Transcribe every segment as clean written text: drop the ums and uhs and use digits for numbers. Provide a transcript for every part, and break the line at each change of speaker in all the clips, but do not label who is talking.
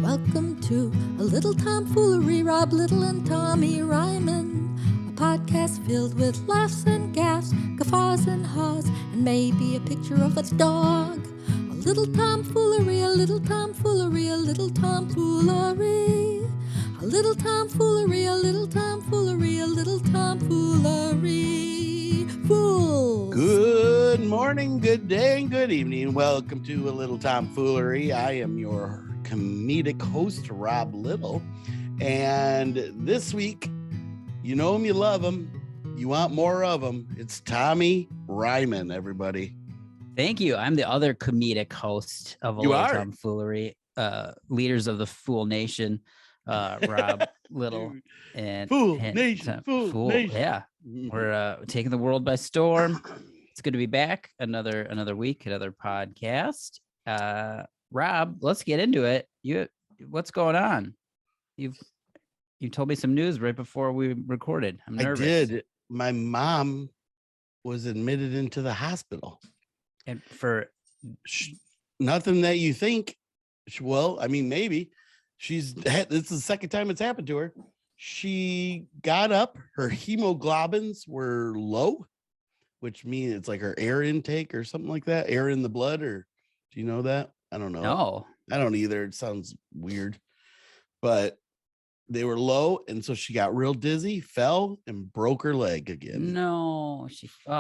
Welcome to a little tomfoolery, Rob Little and Tommy Ryman. A podcast filled with laughs and gaffs, guffaws and haws, and maybe a picture of a dog. A little tomfoolery, a little tomfoolery, a little tomfoolery. A little tomfoolery, a little tomfoolery, a little tomfoolery. Fools!
Good morning, good day, and good evening. Welcome to a little tomfoolery. I am your comedic host, Rob Little. And this week, you know him, you love him. You want more of him. It's Tommy Ryman, everybody.
Thank you. I'm the other comedic host of a little tomfoolery, leaders of the Fool Nation, Rob Little and
Fool Nation.
Yeah, we're taking the world by storm. It's good to be back. Another week, another podcast. Rob, let's get into it. What's going on? You told me some news right before we recorded. I'm nervous.
I did. My mom was admitted into the hospital.
And for
nothing that you think. Well, I mean, maybe this is the second time it's happened to her. She got up, her hemoglobins were low, which means it's like her air intake or something like that. Air in the blood, or do you know that? I don't know.
No,
I don't either. It sounds weird, but they were low. And so she got real dizzy, fell and broke her leg again.
No,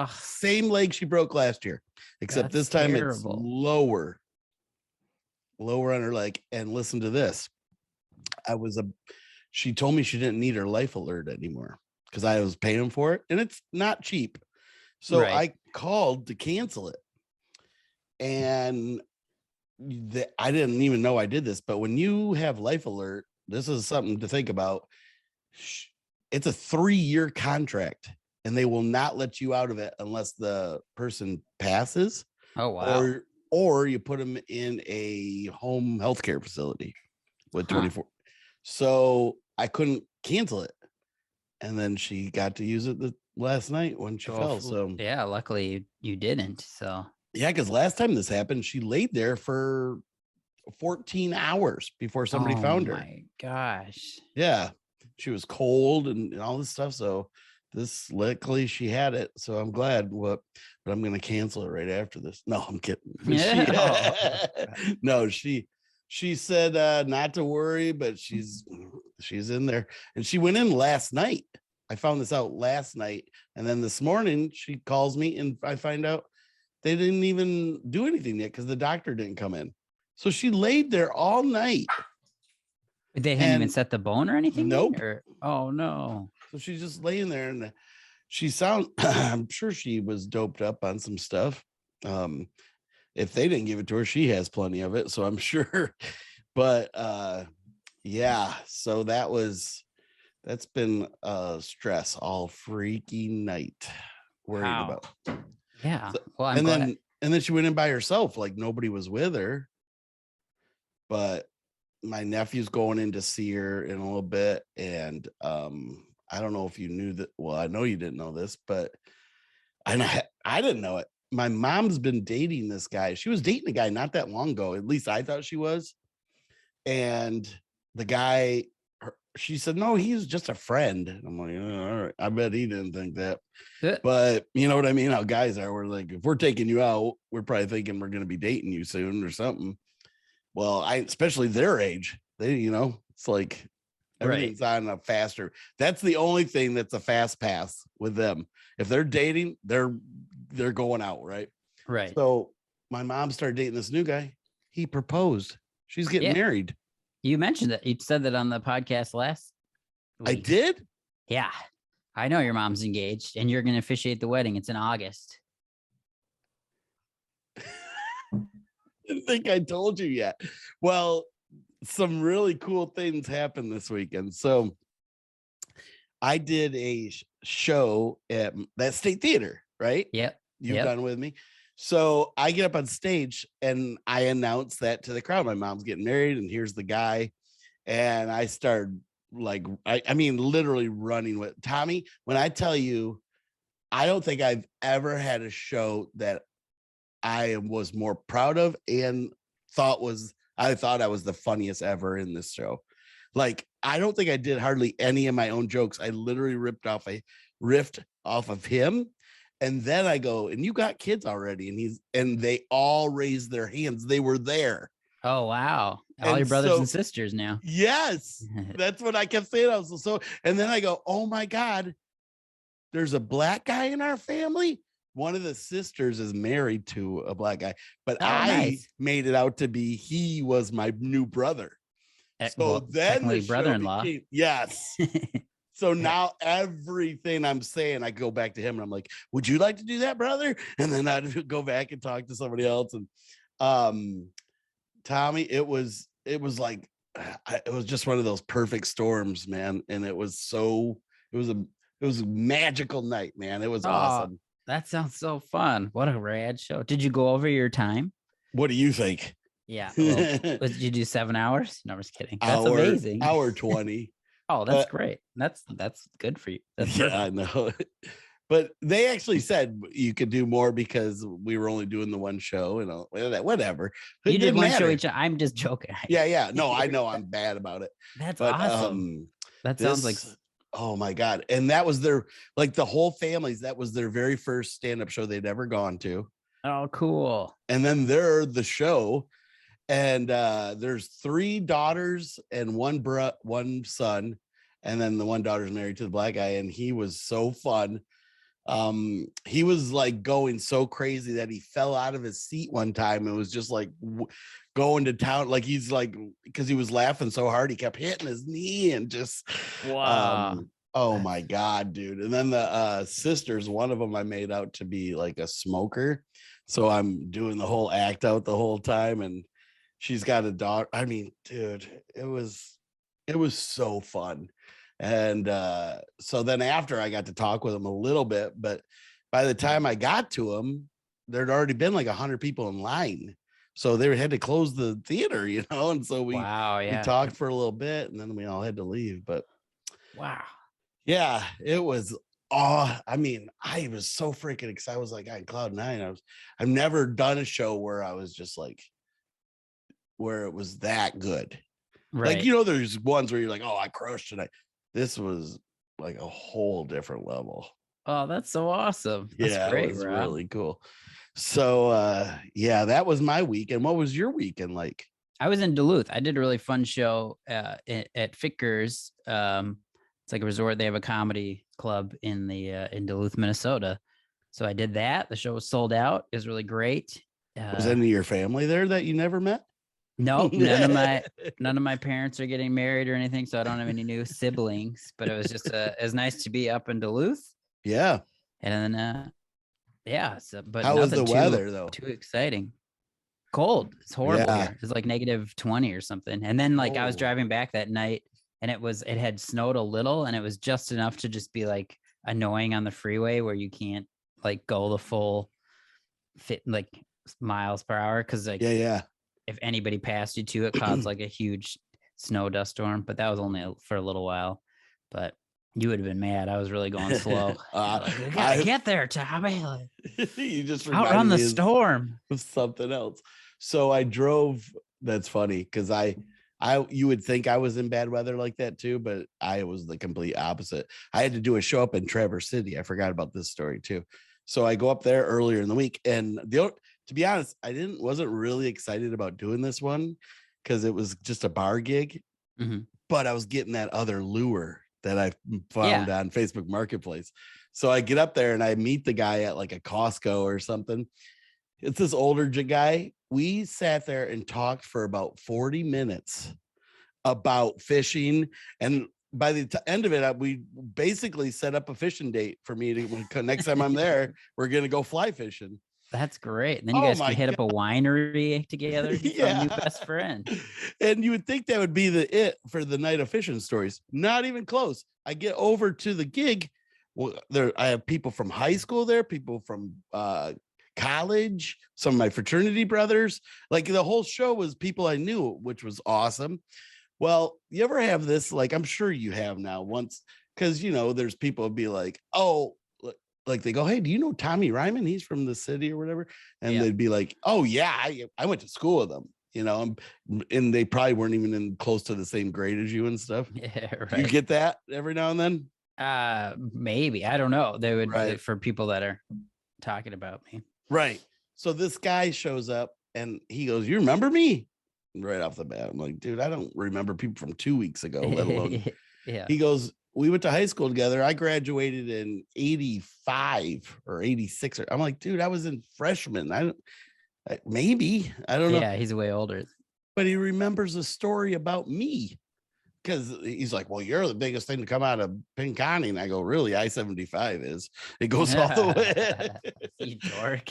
same leg she broke last year, except this time terrible. It's lower on her leg. And listen to this. She told me she didn't need her life alert anymore because I was paying for it and it's not cheap. So right. I called to cancel it. And I didn't even know I did this, but when you have life alert, this is something to think about. It's a 3-year contract and they will not let you out of it unless the person passes.
Oh, wow.
Or you put them in a home healthcare facility with 24. So I couldn't cancel it. And then she got to use it last night when she fell. So
yeah, luckily you didn't. So
yeah, because last time this happened, she laid there for 14 hours before somebody found her. Oh
my gosh.
Yeah. She was cold and all this stuff. So luckily she had it. So I'm glad but I'm going to cancel it right after this. No, I'm kidding. No, she said not to worry, but she's in there. And she went in last night. I found this out last night. And then this morning she calls me and I find out they didn't even do anything yet because the doctor didn't come in. So she laid there all night.
They hadn't even set the bone or anything?
Nope.
Oh, no.
So she's just laying there and I'm sure she was doped up on some stuff. If they didn't give it to her, she has plenty of it. So I'm sure. But yeah, so that's been stress all freaking night. Worried about.
Yeah.
So,
well,
and then she went in by herself, like nobody was with her. But my nephew's going in to see her in a little bit. And I don't know if you knew that. Well, I know you didn't know this, but I didn't know it. My mom's been dating this guy. She was dating a guy not that long ago. At least I thought she was. And the guy, she said, no, he's just a friend. I'm like, oh, all right. I bet he didn't think that. But you know what I mean? How guys are. We're like, if we're taking you out, we're probably thinking we're going to be dating you soon or something. Well, especially their age, it's like everything's on a faster. That's the only thing that's a fast pass with them. If they're dating, they're going out, right?
Right.
So my mom started dating this new guy. He proposed. She's getting married.
You mentioned that. You said that on the podcast last week.
I did?
Yeah. I know your mom's engaged and you're going to officiate the wedding. It's in August.
Didn't think I told you yet. Well, some really cool things happened this weekend. So I did a show at that State Theater, right?
Yep.
You've done with me. So I get up on stage and I announce that to the crowd. My mom's getting married and here's the guy. And I started I mean, literally running with Tommy. When I tell you, I don't think I've ever had a show that I was more proud of and thought was I thought I was the funniest ever in this show. Like, I don't think I did hardly any of my own jokes. I literally riffed off of him. And then I go, and you got kids already. And they all raised their hands. They were there.
Oh, wow. All
And
your brothers
so-
and sisters now.
Yes, that's what I kept saying. I was so, and then I go, oh my God, there's a black guy in our family. One of the sisters is married to a black guy, but I
nice.
made it out to be he was my new brother. So
Well,
then
technically
the show
brother-in-law.
yes. So now everything I'm saying, I go back to him and I'm like, would you like to do that, brother? And then I'd go back and talk to somebody else. And Tommy, it was like, it was just one of those perfect storms, man. And it was a magical night, man. It was awesome.
That sounds so fun. What a rad show. Did you go over your time?
What do you think?
Yeah. Well, did you do 7 hours? No, I'm just kidding. That's amazing.
Hour 20.
Oh, that's great. That's good for you. That's
Yeah,
perfect.
I know. But they actually said you could do more because we were only doing the one show and whatever.
You did one show
matter.
each. I'm just joking.
Yeah. No, I know I'm bad about it.
That's
But
awesome. That sounds like
oh my God. And that was their, like, the whole families, that was their very first stand-up show they'd ever gone to.
oh, cool.
And then they're the show. And there's 3 daughters and one son. And then the one daughter's married to the black guy. And he was so fun. He was like going so crazy that he fell out of his seat one time and was just like going to town. Like, he's like, because he was laughing so hard, he kept hitting his knee and just
Wow.
oh my God, dude. And then the sisters, one of them I made out to be like a smoker. So I'm doing the whole act out the whole time. And she's got a daughter. I mean, dude, it was so fun. And so then after I got to talk with him a little bit, but by the time I got to him, there'd already been like 100 people in line. So they had to close the theater, and so we talked for a little bit and then we all had to leave. But
wow.
Yeah, it was I mean, I was so freaking excited. I was like on cloud 9. I've never done a show where I was just like, where it was that good.
Right.
Like, there's ones where you're like, oh, I crushed tonight. This was like a whole different level.
Oh, that's so awesome. That's great,
it was
Rob.
really cool. So that was my weekend. What was your weekend like?
I was in Duluth. I did a really fun show at Fickers. It's like a resort. They have a comedy club in Duluth, Minnesota. So I did that. The show was sold out. It was really great.
Was any of your family there that you never met?
No, none of my parents are getting married or anything, so I don't have any new siblings. But it was just it was nice to be up in Duluth.
Yeah.
And then but
how was the
nothing
weather though?
Too exciting. Cold. It's horrible
Yeah.
here. It's like -20 or something. And then I was
Oh.
driving back that night and it had snowed a little and it was just enough to just be like annoying on the freeway where you can't like go the full fit like miles per hour because like if anybody passed you to it caused like a huge snow dust storm. But that was only for a little while. But you would have been mad. I was really going slow. I gotta get there, Tommy.
You just
outrun the storm.
Of something else. So I drove. That's funny because you would think I was in bad weather like that too, but I was the complete opposite. I had to do a show up in Traverse City. I forgot about this story too. So I go up there earlier in the week, and to be honest, I wasn't really excited about doing this one because it was just a bar gig, but I was getting that other lure that I found on Facebook Marketplace. So I get up there and I meet the guy at like a Costco or something. It's this older guy. We sat there and talked for about 40 minutes about fishing. And by the end of it, we basically set up a fishing date for me to next time I'm there, we're going to go fly fishing.
That's great. And then you guys can hit up a winery together. Yeah. New best friend.
And you would think that would be it for the night of fishing stories. Not even close. I get over to the gig. Well, I have people from high school there, people from college, some of my fraternity brothers. Like the whole show was people I knew, which was awesome. Well, you ever have this? Like, I'm sure you have now once, because there's people be like, oh, like they go, hey, do you know Tommy Ryman? He's from the city or whatever. And they'd be like, oh yeah, I went to school with him. you know, and they probably weren't even in close to the same grade as you and stuff.
Yeah, right.
You get that every now and then?
Maybe. I don't know. They would
Right.
for people that are talking about me.
Right. So this guy shows up and he goes, "You remember me?" Right off the bat. I'm like, dude, I don't remember people from 2 weeks ago, let alone.
Yeah.
He goes, "We went to high school together. I graduated in 85 or 86. I'm like, dude, I was in freshman. I don't know.
Yeah, he's way older.
But he remembers a story about me. Because he's like, well, you're the biggest thing to come out of Pinconning. And I go, really? I-75 is. It goes all the way.
You dork.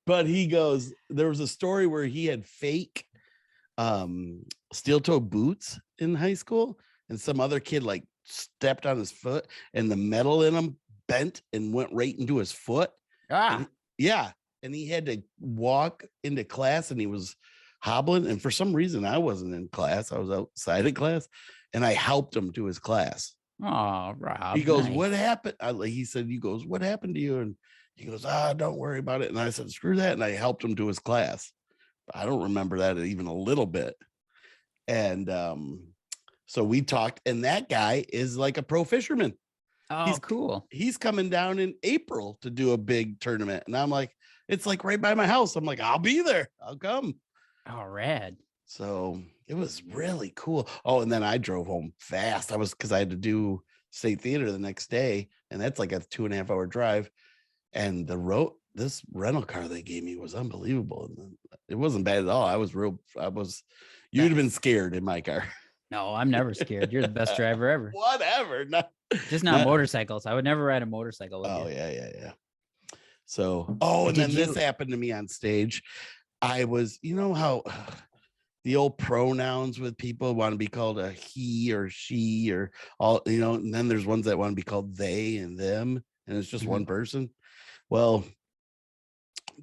But he goes, there was a story where he had fake steel-toe boots in high school. And some other kid like stepped on his foot and the metal in them bent and went right into his foot. And he had to walk into class and he was hobbling, and for some reason I wasn't in class. I was outside of class, and I helped him to his class.
Oh, Rob.
He goes,
nice.
"What happened?" He said, "You goes, what happened to you?" And he goes, "Don't worry about it." And I said, "Screw that," and I helped him to his class. I don't remember that even a little bit. And so we talked, and that guy is like a pro fisherman.
Oh,
he's
cool.
He's coming down in April to do a big tournament, and I'm like, it's like right by my house. I'm like, I'll be there. I'll come.
Oh, rad.
So it was really cool. Oh, and then I drove home fast. Because I had to do State Theater the next day, and that's like a 2.5 hour drive. And this rental car they gave me was unbelievable. And it wasn't bad at all. You'd have been scared in my car.
No, I'm never scared. You're the best driver ever.
Whatever.
Just not motorcycles. I would never ride a motorcycle with you.
Yeah. So, and then this happened to me on stage. I was, you know how the old pronouns with people want to be called a he or she or all, you know, and then there's ones that want to be called they and them, and it's just one person. Well,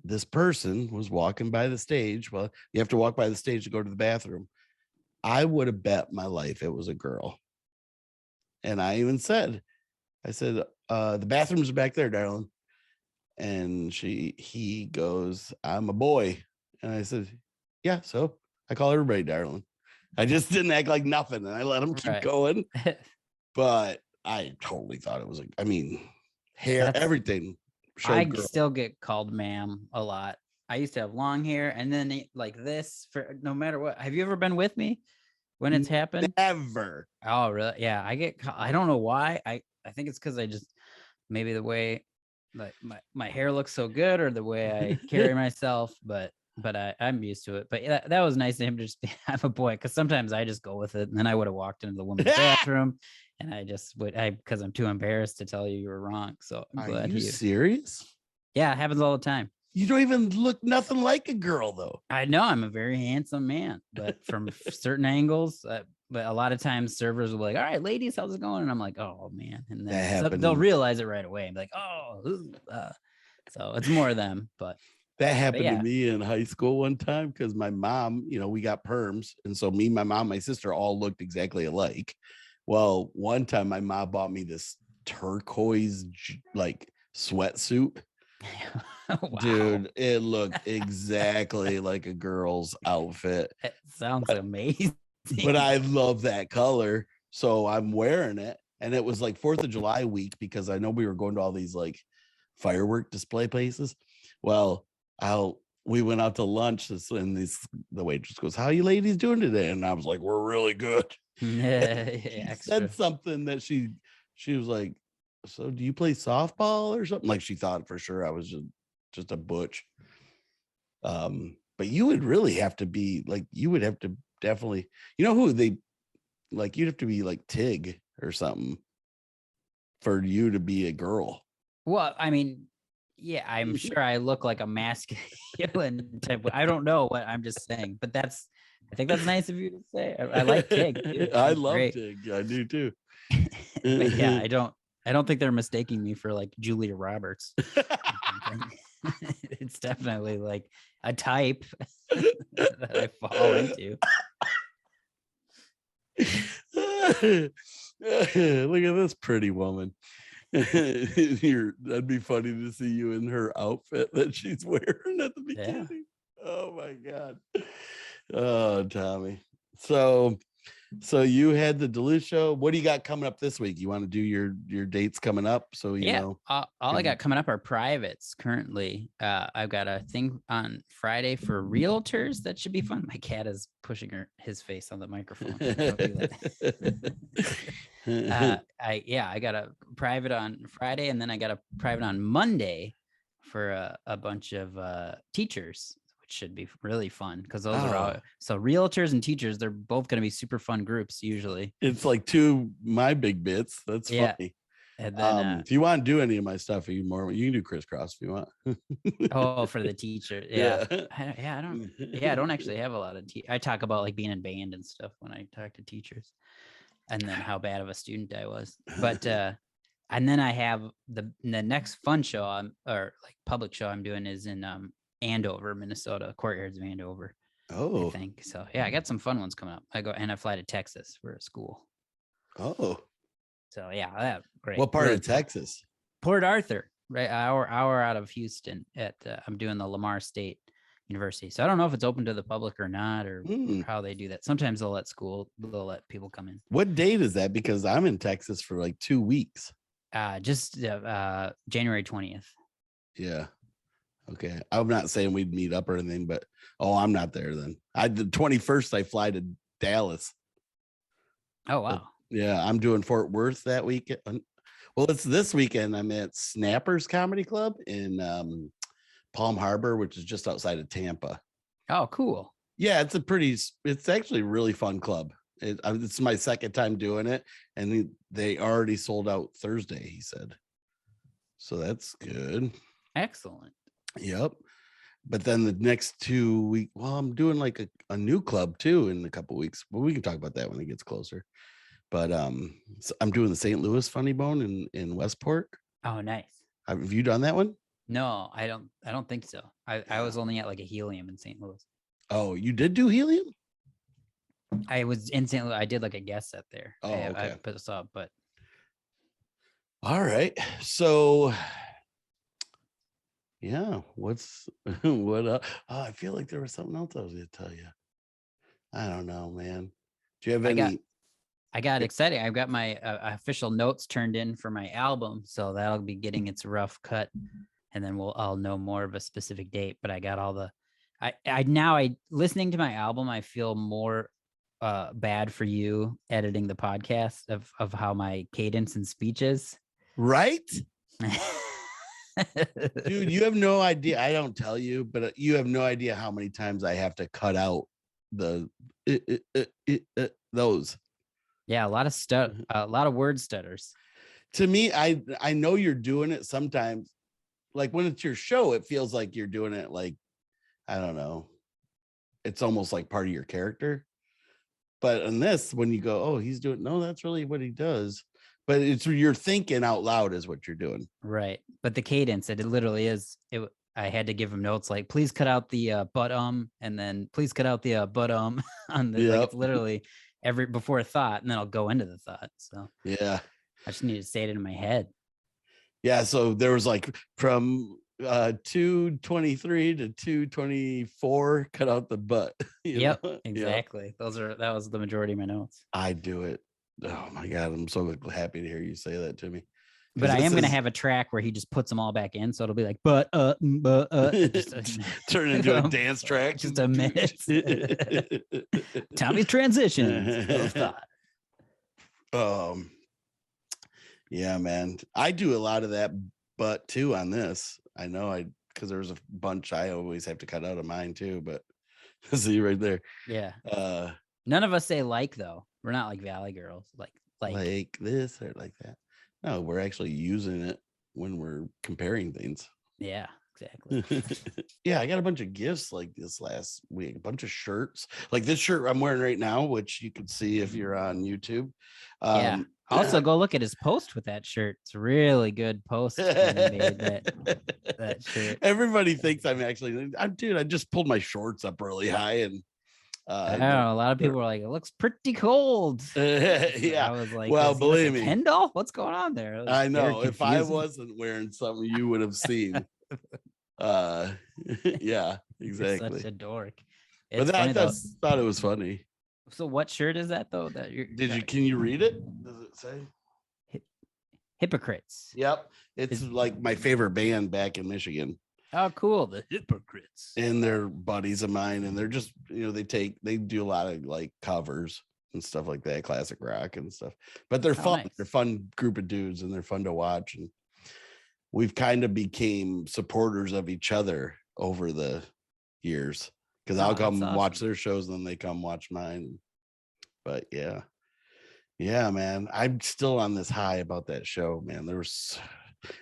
this person was walking by the stage. Well, you have to walk by the stage to go to the bathroom. I would have bet my life it was a girl. And I even said, the bathrooms are back there, darling. And he goes, "I'm a boy." And I said, "Yeah, so I call everybody darling." I just didn't act like nothing, and I let him keep going. But I totally thought it was hair, everything.
I still get called ma'am a lot. I used to have long hair, and then like this for no matter what. Have you ever been with me when it's happened?
Never.
Oh, really? Yeah, I don't know why. I think it's because I just maybe the way like my hair looks so good or the way I carry myself, but I'm used to it. But that was nice of him to just be, I'm a boy, because sometimes I just go with it, and then I would have walked into the women's bathroom, and I just would, because I'm too embarrassed to tell you were wrong. So I'm glad. Are you
serious?
Yeah, it happens all the time.
You don't even look nothing like a girl, though.
I know I'm a very handsome man, but from certain angles. But a lot of times servers will be like, "All right, ladies, how's it going?" And I'm like, "Oh man," and then they'll realize it right away. And be like, "Oh," so it's more of them, but.
That happened to me in high school one time because my mom, we got perms. And so me, my mom, my sister all looked exactly alike. Well, one time my mom bought me this turquoise like sweatsuit. Wow. Dude, it looked exactly like a girl's outfit.
It sounds amazing.
But I love that color. So I'm wearing it. And it was like 4th of July week because I know we were going to all these like firework display places. Well, we went out to lunch and the waitress goes, "How you ladies doing today?" And I was like, "We're really good." She said something that she was like, "So do you play softball or something?" Like she thought for sure I was just a butch. But you would really have to be like, you would have to definitely, who they like, you'd have to be like Tig or something for you to be a girl.
Well, I mean, yeah, I'm sure I look like a masculine type. I don't know what I'm just saying, but I think that's nice of you to say. I like Tig. Dude.
I love Tig. I do too.
But yeah, I don't think they're mistaking me for like Julia Roberts. It's definitely like a type that I fall into.
Look at this pretty woman. That'd be funny to see you in her outfit that she's wearing at the beginning. Oh my God. Oh, Tommy. So you had the Duluth show. What do you got coming up this week? You want to do your dates coming up? So you know.
All I got coming up are privates currently. I've got a thing on Friday for realtors that should be fun. My cat is pushing his face on the microphone. I got a private on Friday, and then I got a private on Monday for a bunch of teachers, which should be really fun because those are all so realtors and teachers. They're both going to be super fun groups usually.
It's like two my big bits. That's funny.
And then,
if you want to do any of my stuff, you can do crisscross if you want.
For the teacher, I don't actually have a lot of. I talk about like being in band and stuff when I talk to teachers, and then how bad of a student I was. But and then I have the next fun show or like public show I'm doing is in Andover, Minnesota, Courtyards of Andover.
Oh,
I think so. Yeah, I got some fun ones coming up. I fly to Texas for a school.
Oh.
So yeah, great.
What part of Texas?
Port Arthur, right? Hour out of Houston. I'm doing the Lamar State University. So I don't know if it's open to the public or not, or how they do that. Sometimes they'll let people come in.
What date is that? Because I'm in Texas for like 2 weeks.
Just January 20th.
Yeah. Okay. I'm not saying we'd meet up or anything, but I'm not there then. The 21st I fly to Dallas.
Oh wow.
Yeah, I'm doing Fort Worth that weekend. Well, it's this weekend. I'm at Snappers Comedy Club in Palm Harbor, which is just outside of Tampa.
Oh, cool.
Yeah, it's actually a really fun club. It's my second time doing it, and they already sold out Thursday, he said. So that's good.
Excellent.
Yep. But then the next 2 weeks, I'm doing like a new club too in a couple weeks. But we can talk about that when it gets closer. But so I'm doing the St. Louis Funny Bone in Westport.
Oh, nice.
Have you done that one?
No, I don't think so. I was only at like a Helium in St. Louis.
Oh, you did do Helium?
I was in St. Louis. I did like a guest set there.
Oh, okay.
I put this up, but
all right. So yeah, what I feel like there was something else I was gonna tell you. I don't know, man. Do you have any?
I got exciting. I've got my official notes turned in for my album, so that'll be getting its rough cut, and then I'll know more of a specific date. But I got all the. I listening to my album, I feel more bad for you editing the podcast of how my cadence and speech is.
Right. Dude, you have no idea. I don't tell you, but you have no idea how many times I have to cut out the those.
Yeah, a lot of word stutters.
To me, I know you're doing it sometimes. Like when it's your show, it feels like you're doing it like, I don't know. It's almost like part of your character. But in this, when you go, he's doing, no, that's really what he does. But you're thinking out loud is what you're doing.
Right. But the cadence, it literally is. I had to give him notes like, please cut out the but and then please cut out the but on the like it's literally before a thought, and then I'll go into the thought. So
yeah,
I just need to say it in my head.
Yeah. So there was like from 223 to 224, cut out the but.
Yep, exactly. That was the majority of my notes.
I do it. Oh my God, I'm so happy to hear you say that to me.
But I am going to have a track where he just puts them all back in. So it'll be like,
turn into a dance track.
Just a minute. Tommy's transition.
Yeah, man. I do a lot of that, but too on this. I know because there's a bunch I always have to cut out of mine too, but see right there.
Yeah. None of us say like though. We're not like Valley Girls. Like
this or like that. No, we're actually using it when we're comparing things.
Yeah, exactly.
Yeah, I got a bunch of gifts like this last week, a bunch of shirts. Like this shirt I'm wearing right now, which you can see if you're on YouTube.
Yeah. Also, go look at his post with that shirt. It's a really good post. That shirt.
Everybody thinks I'm actually, I just pulled my shorts up really high and
I don't know. A lot of people were like, "It looks pretty cold."
Yeah,
I was like,
"Well, believe me,
Kendall, what's going on there?"
I know. If I wasn't wearing something, you would have seen. Yeah, exactly.
You're such a dork.
But
It's funny though.
thought it was funny.
So what shirt is that though?
Can you read it? Does it say?
Hipakritz.
Yep. It's like my favorite band back in Michigan.
Oh, cool. The Hipakritz.
And they're buddies of mine. And they're just, they do a lot of like covers and stuff like that, classic rock and stuff. But they're fun.
Nice.
They're a fun group of dudes and they're fun to watch. And we've kind of became supporters of each other over the years. Because I'll come watch their shows and then they come watch mine. But yeah, man, I'm still on this high about that show, man.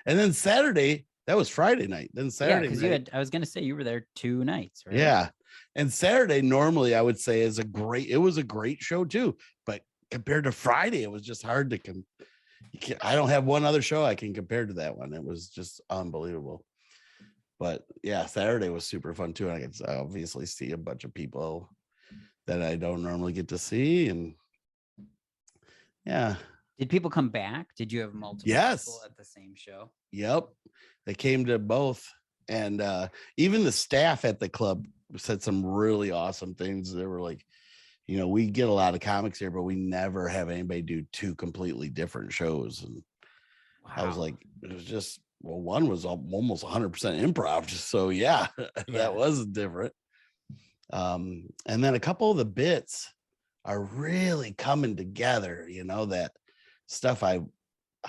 And then Saturday, that was Friday night. Then Saturday night,
I was going to say you were there 2 nights, right?
Yeah. And Saturday, normally I would say it was a great show too. But compared to Friday, it was just hard to I don't have one other show I can compare to that one. It was just unbelievable. But yeah, Saturday was super fun too. And I could obviously see a bunch of people that I don't normally get to see. And yeah.
Did people come back? Did you have multiple people at the same show?
Yep. They came to both. And even the staff at the club said some really awesome things. They were like, we get a lot of comics here, but we never have anybody do 2 completely different shows. And wow. I was like, it was just, one was almost 100% improv. So yeah, that was different. And then a couple of the bits are really coming together, that stuff I've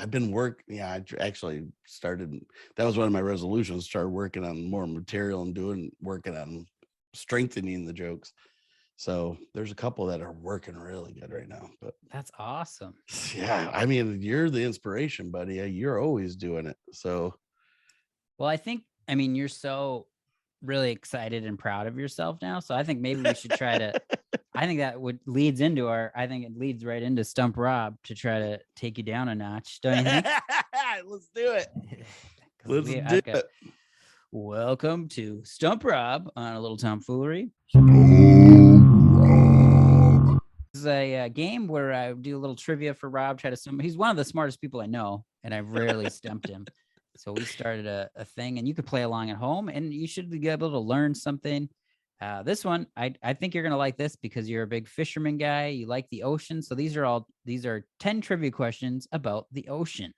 been working. Yeah, I actually started, that was one of my resolutions, started working on more material and working on strengthening the jokes. So there's a couple that are working really good right now. But
that's awesome.
Yeah, I mean, you're the inspiration, buddy. You're always doing it. So,
well, you're so really excited and proud of yourself now. So I think maybe we should try to. I think that leads right into Stump Rob to try to take you down a notch. Don't you think?
Let's do it. Let's do it.
Welcome to Stump Rob on a little tomfoolery. This is a game where I do a little trivia for Rob. He's one of the smartest people I know, and I've rarely stumped him. So we started a thing, and you could play along at home, and you should be able to learn something. This one, I think you're gonna like this because you're a big fisherman guy. You like the ocean, so these are 10 trivia questions about the ocean.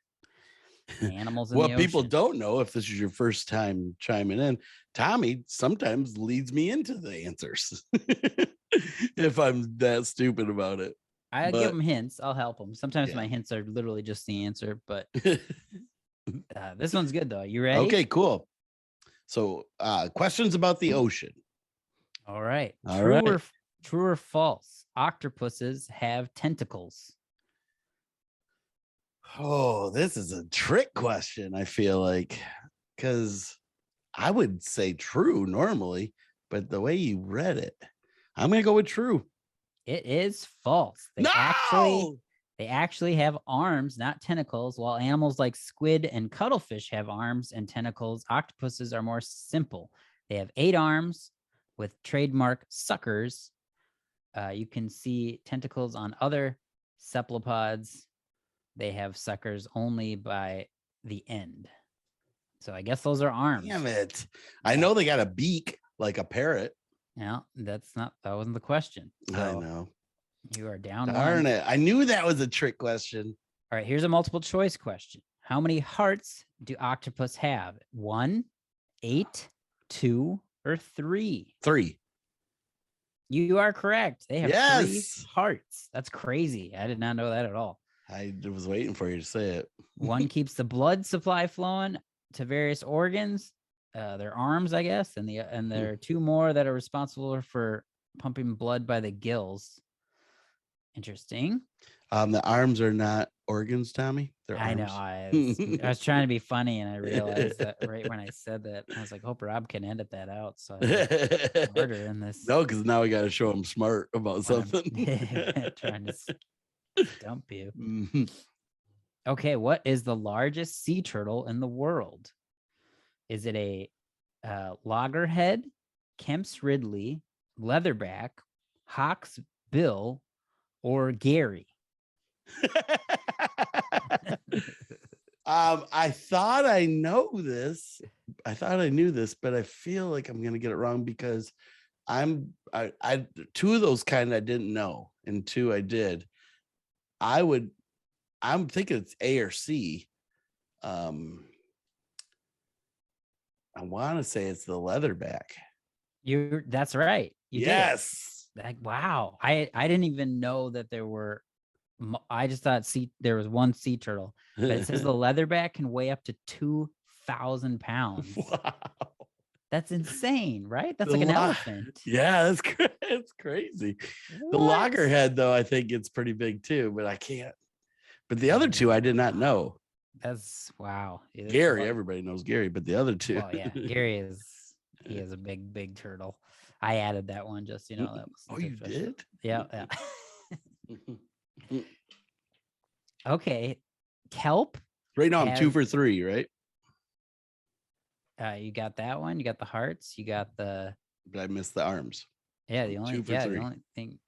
Animals in the ocean.
What people don't know, if this is your first time chiming in, Tommy sometimes leads me into the answers if I'm that stupid about it.
I'll give him hints. I'll help him. Sometimes my hints are literally just the answer, but this one's good though. You ready?
Okay, cool. So questions about the ocean.
All right. True or false? Octopuses have tentacles.
Oh, this is a trick question, I feel like, because I would say true normally, but the way you read it, I'm going to go with true.
It is false. They actually have arms, not tentacles. While animals like squid and cuttlefish have arms and tentacles, octopuses are more simple. They have 8 arms with trademark suckers. You can see tentacles on other cephalopods. They have suckers only by the end. So I guess those are arms.
Damn it. I know they got a beak like a parrot.
Yeah, that wasn't the question. So
I know.
You are down.
Darn it. I knew that was a trick question.
All right, here's a multiple choice question. How many hearts do octopus have? 1, 8, 2, or 3?
3.
You are correct. They have 3 hearts. That's crazy. I did not know that at all.
I was waiting for you to say it.
1 keeps the blood supply flowing to various organs, their arms, I guess, and there are 2 more that are responsible for pumping blood by the gills. Interesting.
The arms are not organs, Tommy. They're arms.
I know. I was trying to be funny, and I realized that right when I said that, I was like, "Hope Rob can edit that out." So I'm smarter in this.
No, because now we got to show him smart about something.
Trying to stump you. Mm-hmm. Okay, what is the largest sea turtle in the world? Is it a loggerhead, Kemp's Ridley, leatherback, Hawk's bill, or Gary?
I thought I know this. I thought I knew this, but I feel like I'm gonna get it wrong because I two of those kind I didn't know, and two I did. I'm thinking it's A or C. I want to say it's the leatherback.
That's right. You did it.
Yes.
Like, wow. I didn't even know that there were. I just thought there was one sea turtle, but it says the leatherback can weigh up to 2,000 pounds.
Wow.
That's insane, right? That's
The
like an
lo-
elephant.
Yeah, it's crazy. The
What?
loggerhead, though, I think it's pretty big too, but I can't. But the other two I did not know.
That's wow. Yeah, that's
Gary,
wild.
everybody knows Gary, but the other two.
Well, yeah, Gary he is a big turtle. I added that one just that was.
Oh, you did?
Yeah. Okay, kelp.
Right now I'm 2 for 3, right?
You got that one. You got the hearts. You got the.
But I missed the arms.
Yeah, the only
2 for 3.
the only thing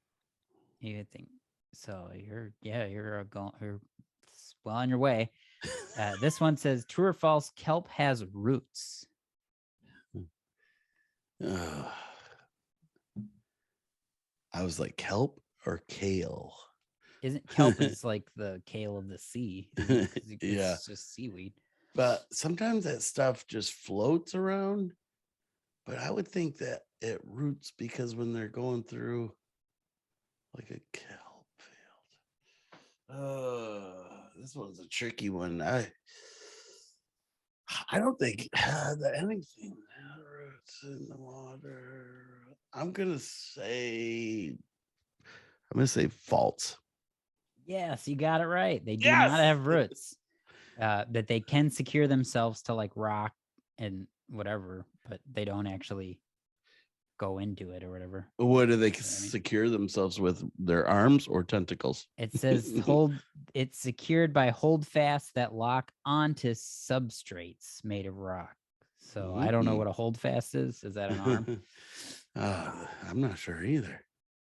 you would think. So you're well on your way. This one says true or false. Kelp has roots.
I was like kelp or kale.
Isn't kelp is like the kale of the sea?
Yeah,
it's just seaweed.
But sometimes that stuff just floats around. But I would think that it roots because when they're going through like a kelp field. This one's a tricky one. I don't think that anything roots in the water. I'm gonna say false.
Yes, you got it right. They do not have roots. That they can secure themselves to like rock and whatever, but they don't actually go into it or whatever.
What do they secure themselves with? Their arms or tentacles?
It says it's secured by holdfasts that lock onto substrates made of rock. So I don't know what a holdfast is. Is that an arm?
I'm not sure either.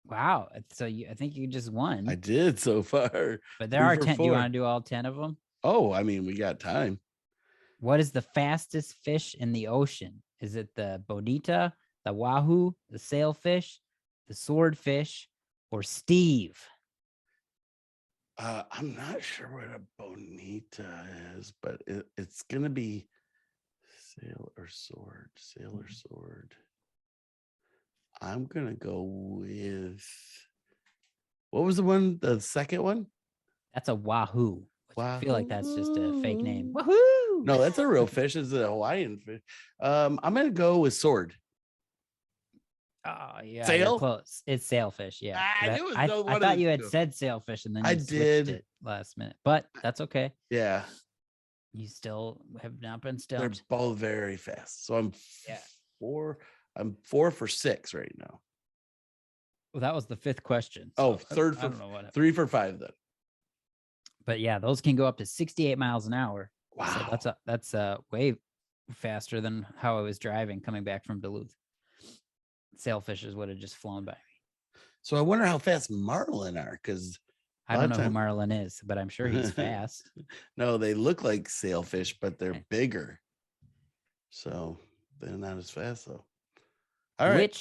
Wow. So I think you just won.
I did so far.
But there are 10. Do you want to do all 10 of them?
Oh, I mean, we got time.
What is the fastest fish in the ocean? Is it the bonita, the wahoo, the sailfish, the swordfish, or Steve?
I'm not sure what a bonita is, but it's going to be sail or sword. I'm going to go with, what was the second one?
That's a wahoo.
Wahoo.
I feel like that's just a fake name. Wahoo!
No, that's a real fish. It's a Hawaiian fish. I'm going to go with sword.
Oh, yeah.
Sail?
Close. It's sailfish. Yeah.
I
thought you had said sailfish and then you switched it last minute, but that's okay.
Yeah.
You still have not been
They're
stumped.
both very fast. So I'm 4 for 6 right now.
Well, that was the 5th question.
So
I don't know what
3 for 5 then.
But yeah, those can go up to 68 miles an hour.
Wow.
So that's way faster than how I was driving coming back from Duluth. Sailfishes would have just flown by me.
So I wonder how fast marlin are, because
I don't know who Marlin is, but I'm sure he's fast.
No, they look like sailfish, but they're bigger. So they're not as fast though. All right.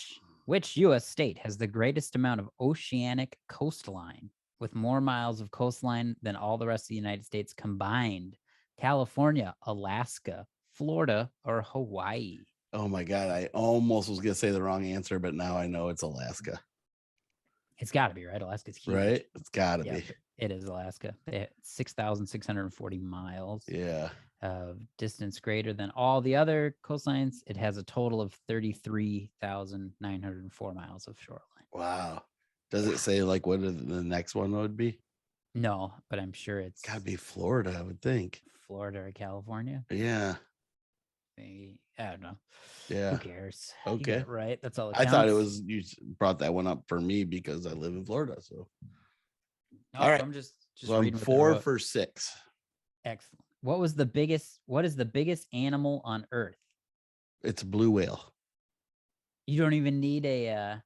Which U.S. state has the greatest amount of oceanic coastline with more miles of coastline than all the rest of the United States combined? California, Alaska, Florida, or Hawaii?
Oh my God. I almost was going to say the wrong answer, but now I know it's Alaska.
It's got to be, right? Alaska's huge.
Right? It's got to be.
It is Alaska. 6,640 miles.
Yeah.
Distance greater than all the other coastlines. It has a total of 33,904 miles of shoreline.
Wow. Does it say like what the next one would be?
No, but I'm sure it's
got to be Florida, I would think.
Florida or California.
Yeah.
Maybe, I don't know.
Yeah.
Who cares?
Okay.
Right. That's all.
I thought it was, you brought that one up for me because I live in Florida. So.
No,
all right.
I'm just
so I'm 4 for 6.
Excellent. What is the biggest animal on Earth?
It's a blue whale.
You don't even need a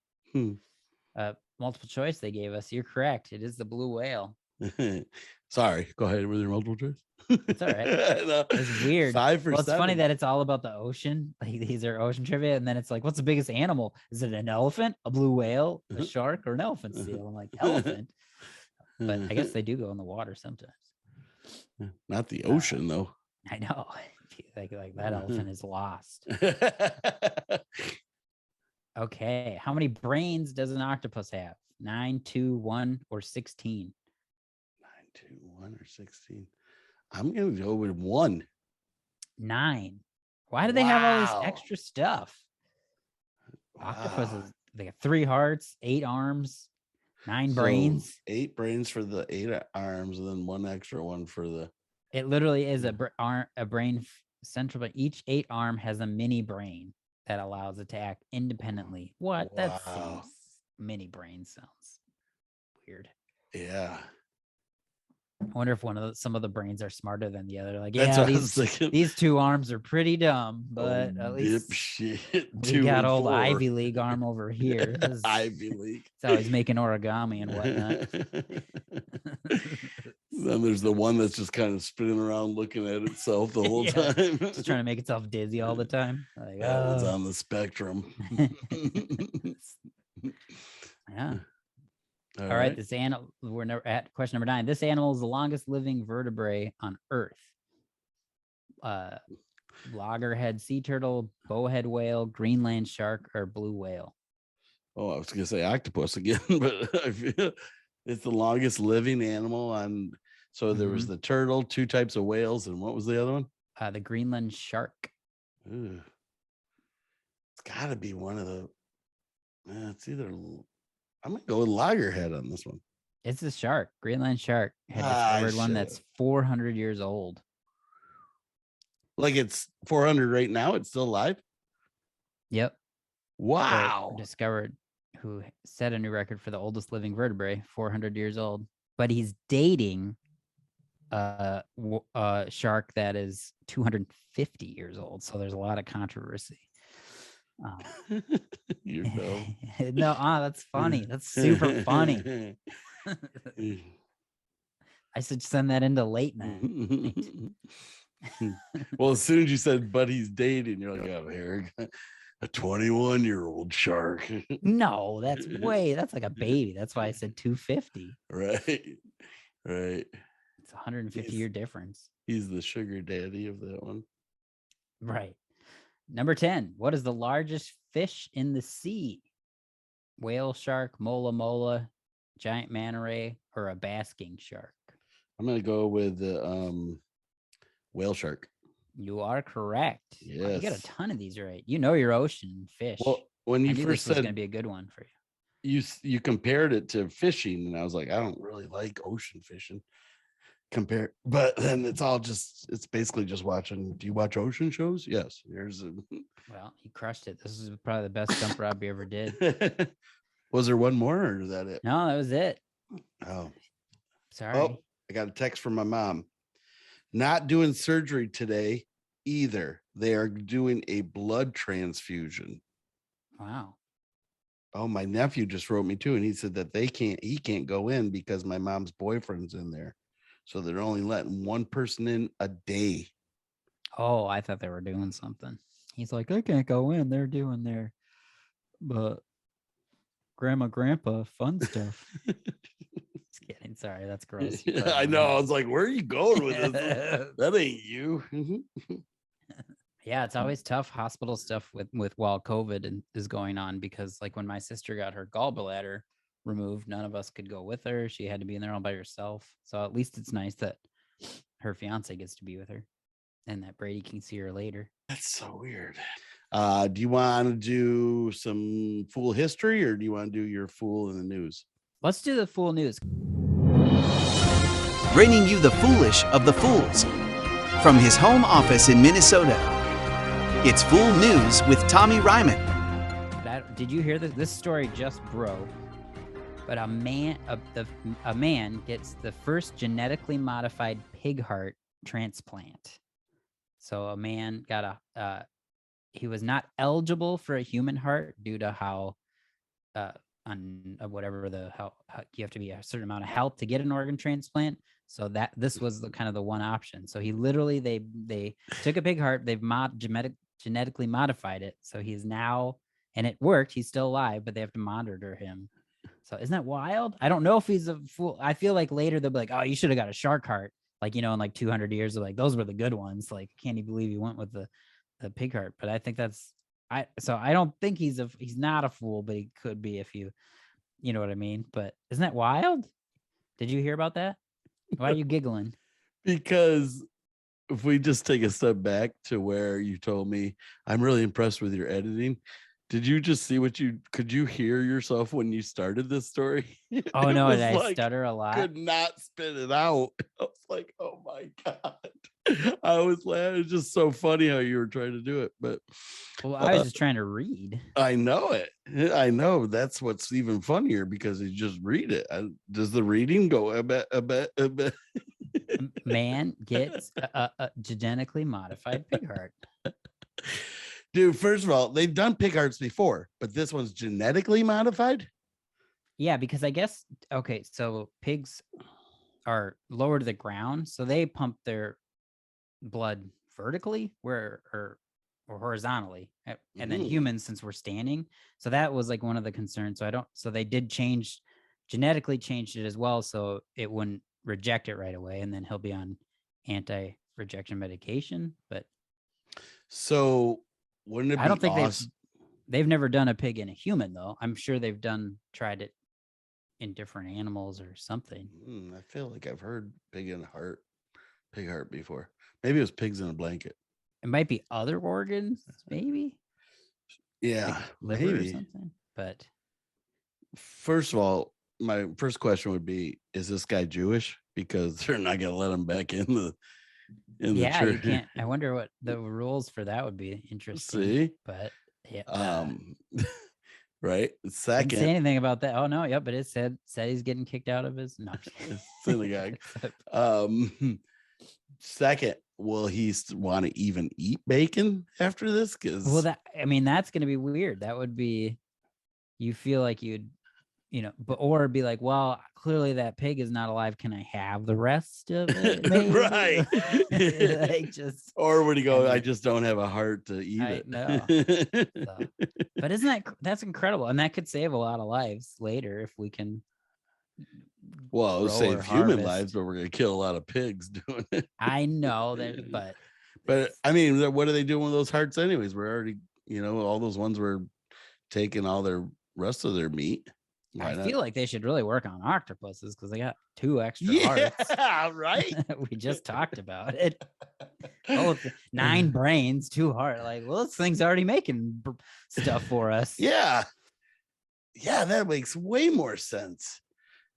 multiple choice they gave us. You're correct. It is the blue whale.
Sorry, go ahead with your multiple choice.
It's all right.
No,
It's weird.
5 for
Well, it's
7.
funny that it's all about the ocean. Like these are ocean trivia, and then it's like, what's the biggest animal? Is it an elephant, a blue whale, a shark, or an elephant seal? I'm like, elephant. But I guess they do go in the water sometimes.
Not the ocean though.
I know. Like that elephant is lost.
9,
Okay. How many brains does an octopus have? 9, 2, 1, or 16?
2, 1, or 16. I'm gonna go with 1.
9. Why do they have all
Wow.
this extra stuff? Octopuses,
Wow.
they got 3 hearts, 8 arms, 9 brains.
8 brains for the 8 arms, and then 1 extra one for the.
It literally is a brain central, but each 8 arm has a mini brain that allows it to act independently. What? That
Wow.
seems mini brain sounds weird.
Yeah.
I wonder if some of the brains are smarter than the other. Like,
That's
yeah,
what I was thinking.
these 2 arms are pretty dumb, but at least
Dipshit.
we
2
got
and
old
4.
Ivy League arm over here.
Ivy League.
It's always making origami and whatnot.
Then there's the one that's just kind of spinning around looking at itself the whole
Yeah,
time.
Just trying to make itself dizzy all the time. Like,
That one's
oh.
on the spectrum.
Yeah. All right. This animal, we're at question number 9. This animal is the longest living vertebrae on Earth. Loggerhead sea turtle, bowhead whale, Greenland shark, or blue whale.
Oh, I was gonna say octopus again, but I feel it's the longest living animal on. So there was the turtle, 2 types of whales, and what was the other one?
The Greenland shark.
Ooh. It's got to be one of the. It's either. I'm gonna go with loggerhead on this one.
It's a shark. Greenland shark had discovered one
shit.
that's 400 years old.
Like it's 400 right now. It's still alive.
Yep.
Wow.
Discovered, who set a new record for the oldest living vertebrae, 400 years old. But he's dating a shark that is 250 years old. So there's a lot of controversy.
You're dumb.
No, that's funny. That's super funny. I should send that into late night.
Well, as soon as you said, but he's dating, you're like, oh, here, a 21-year-old shark.
No, that's like a baby. That's why I said 250.
Right.
It's a 150-year difference.
He's the sugar daddy of that one.
Right. Number 10. What is the largest fish in the sea? Whale shark, mola, giant manta ray, or a basking shark?
I'm gonna go with the whale shark.
You are correct.
Yes.
Wow, you got a ton of these right. You know your ocean fish.
Well, when you first said
this was going to be a good one for
you compared it to fishing, and I was like, I don't really like ocean fishing. But then it's basically just watching. Do you watch ocean shows? Yes.
Well, you crushed it. This is probably the best dump rob you ever did.
Was there one more, or is that it?
No, that was it.
Oh,
sorry.
Oh, I got a text from my mom. Not doing surgery today either. They are doing a blood transfusion.
Wow.
Oh, my nephew just wrote me too, and he said that he can't go in because my mom's boyfriend's in there. So they're only letting one person in a day.
Oh, I thought they were doing something. He's like, I can't go in. They're doing their grandpa fun stuff. Just kidding. Sorry, that's gross.
Yeah, I know. I was like, where are you going with this? That ain't you.
Yeah, it's always tough hospital stuff with while COVID is going on, because like when my sister got her gallbladder removed, none of us could go with her. She had to be in there all by herself. So at least it's nice that her fiance gets to be with her and that Brady can see her later.
That's so weird. Do you want to do some fool history, or do you want to do your fool in the news?
Let's do the fool news.
Bringing you the foolish of the fools from his home office in Minnesota. It's Fool News with Tommy Ryman.
Did you hear this? This story just broke. But a man gets the first genetically modified pig heart transplant. So a man got he was not eligible for a human heart due to how whatever you have to be a certain amount of health to get an organ transplant. So that this was the kind of the one option. So he literally they took a pig heart, they've genetically modified it. So he's now, and it worked. He's still alive, but they have to monitor him. So isn't that wild? I don't know if he's a fool. I feel like later they'll be like, oh, you should have got a shark heart. Like, in like 200 years, they're like, those were the good ones. Like, can't you believe you went with the pig heart? But I think so I don't think he's not a fool, but he could be if you know what I mean. But isn't that wild? Did you hear about that? Why are you giggling?
Because if we just take a step back to where you told me, I'm really impressed with your editing. Did you just see could you hear yourself when you started this story?
Oh, no, did I stutter a lot?
Could not spit it out. I was like, oh my God. I was laughing. It's just so funny how you were trying to do it. But
well, I was just trying to read.
I know it. I know. That's what's even funnier because you just read it. Does the reading go a bit?
Man gets a genetically modified pig heart.
Dude, first of all, they've done pig hearts before, but this one's genetically modified?
Yeah, because I guess, okay, so pigs are lower to the ground, so they pump their blood vertically or horizontally. And then humans, since we're standing, so that was like one of the concerns. So they did genetically changed it as well, so it wouldn't reject it right away, and then he'll be on anti-rejection medication. But
so wouldn't it be
I don't think
awesome?
they've never done a pig in a human, though. I'm sure they've tried it in different animals or something.
I feel like I've heard pig heart before. Maybe it was pigs in a blanket.
It might be other organs, maybe.
Yeah,
like liver
maybe.
Or something. But
first of all, my first question would be: is this guy Jewish? Because they're not going to let him back in the church.
You can't. I wonder what the rules for that would be. Interesting.
See,
but yeah.
Right. Second,
didn't say anything about that. Oh no, but it said he's getting kicked out of his
synagogue. Second, will he want to even eat bacon after this? Because
that's going to be weird. That would be. You feel like you'd, or be like, well, clearly that pig is not alive. Can I have the rest of it? Maybe?
Right. Or would he go, I
mean,
just don't have a heart to eat it.
No. But that's incredible. And that could save a lot of lives later if we can.
Well, it'll save human lives, but we're going to kill a lot of pigs doing it.
I know that,
but I mean, what are they doing with those hearts anyways? We're already, all those ones were taking all their rest of their meat.
I feel like they should really work on octopuses because they got 2 extra hearts.
Yeah, right.
We just talked about it. 9 brains, 2 hearts. Like, well, this thing's already making stuff for us.
Yeah, that makes way more sense.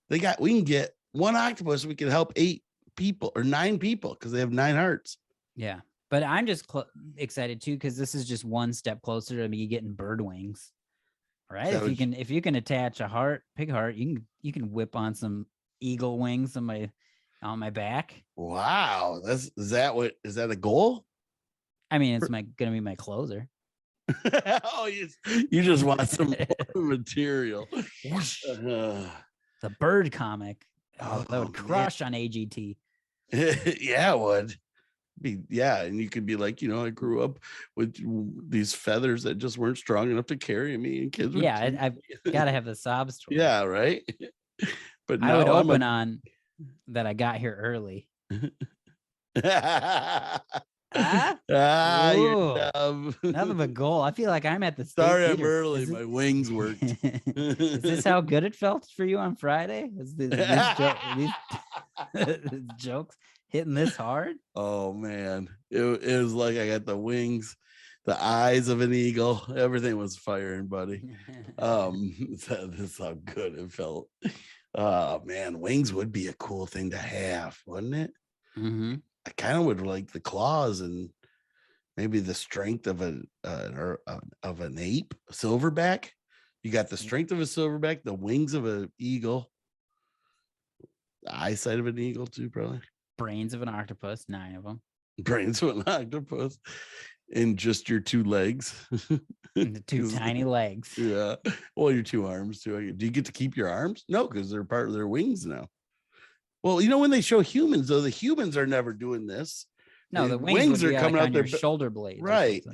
We can get 1 octopus. We can help 8 people or 9 people because they have 9 hearts.
Yeah, but I'm just excited too because this is just one step closer to me getting bird wings. Right. If you can attach a pig heart, you can whip on some eagle wings on my back. Wow.
Is that a goal?
I mean, it's gonna be my closer.
Oh, you just want some more material.
The bird comic. Oh, that would crush on AGT.
Yeah, it would. And you could be like, I grew up with these feathers that just weren't strong enough to carry me, and kids.
I've got to have the sob story.
Yeah, right. But
I would open on that. I got here early.
You're dumb.
Enough of a goal. I feel like I'm at the
Sorry, I'm early. My wings worked.
Is this how good it felt for you on Friday? These jokes hitting this hard?
Oh man, it was like I got the wings, the eyes of an eagle. Everything was firing, buddy. That's how good it felt. Oh man, wings would be a cool thing to have, wouldn't it?
Mm-hmm.
I kind of would like the claws and maybe the strength of an ape, a silverback. You got the strength of a silverback, the wings of an eagle, the eyesight of an eagle too, probably.
Brains of an octopus, 9 of them.
Brains of an octopus. in just your two legs.
The two tiny legs.
Yeah. Well, your two arms too. Do you get to keep your arms? No, because they're part of their wings now. Well, when they show humans, though, the humans are never doing this.
No, the wings
are
would be
coming
like
out
on
their
your shoulder blades.
right.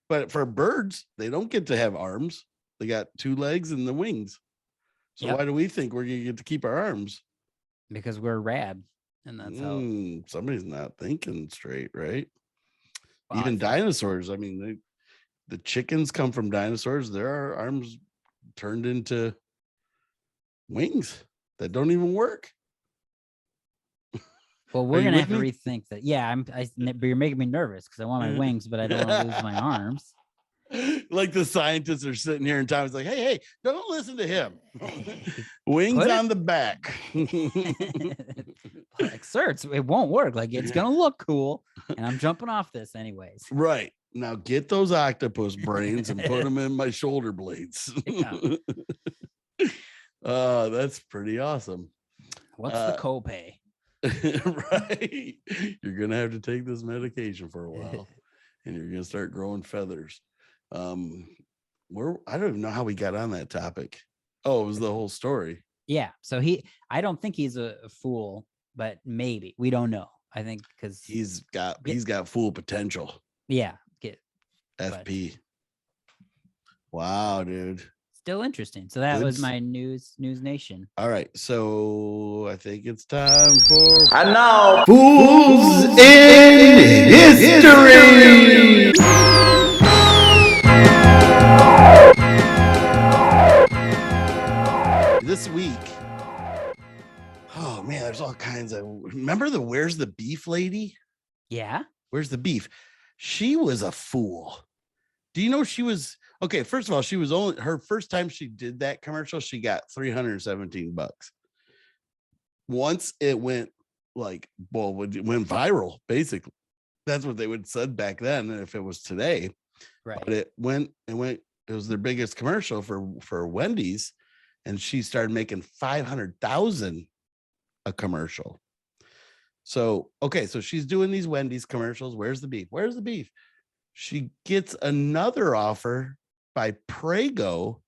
But for birds, they don't get to have arms. They got two legs and the wings. So why do we think we're gonna get to keep our arms?
Because we're rad, and that's how
somebody's not thinking straight, right?
Well,
even dinosaurs. I mean, the chickens come from dinosaurs. There are arms turned into wings that don't even work.
Well, we're gonna have to rethink that. Yeah, but you're making me nervous because I want my wings, but I don't want to lose my arms.
Like the scientists are sitting here, and Tom's like, "Hey, don't listen to him. Wings on the back."
Like, sir, it won't work. Like, it's gonna look cool, and I'm jumping off this anyways.
Right now, get those octopus brains and put them in my shoulder blades. That's pretty awesome.
What's the copay?
Right, you're gonna have to take this medication for a while, and you're gonna start growing feathers. I don't even know how we got on that topic. Oh, it was the whole story.
Yeah. So I don't think he's a fool, but maybe we don't know. I think because
he's got fool potential.
Yeah.
FP. Wow, dude.
Still interesting. So that was my news nation.
All right. So I think it's time for
and now Fools in History.
This week, oh man, there's all kinds of. Remember the Where's the Beef lady?
Yeah.
Where's the Beef? She was a fool. Do you know she was okay? First of all, she was only her first time she did that commercial. She got $317. Once it went it went viral. Basically, that's what they would have said back then. If it was today,
right?
But it went. It was their biggest commercial for Wendy's. And she started making $500,000 a commercial. So, okay, so she's doing these Wendy's commercials. Where's the beef? Where's the beef? She gets another offer by Prego.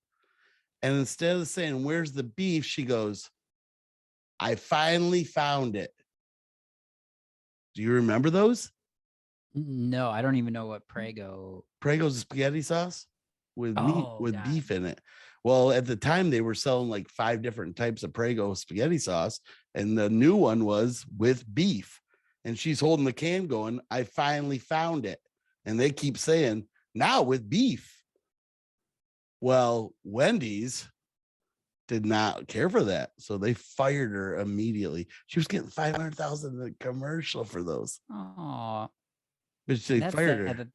And instead of saying, where's the beef? She goes, I finally found it. Do you remember those?
No, I don't even know what Prego.
Prego's spaghetti sauce with meat, with beef in it. Well, at the time they were selling like 5 different types of Prego spaghetti sauce, and the new one was with beef. And she's holding the can going, I finally found it. And they keep saying, now with beef. Well, Wendy's did not care for that. So they fired her immediately. She was getting $500,000 in a commercial for those.
Oh,
but they fired her.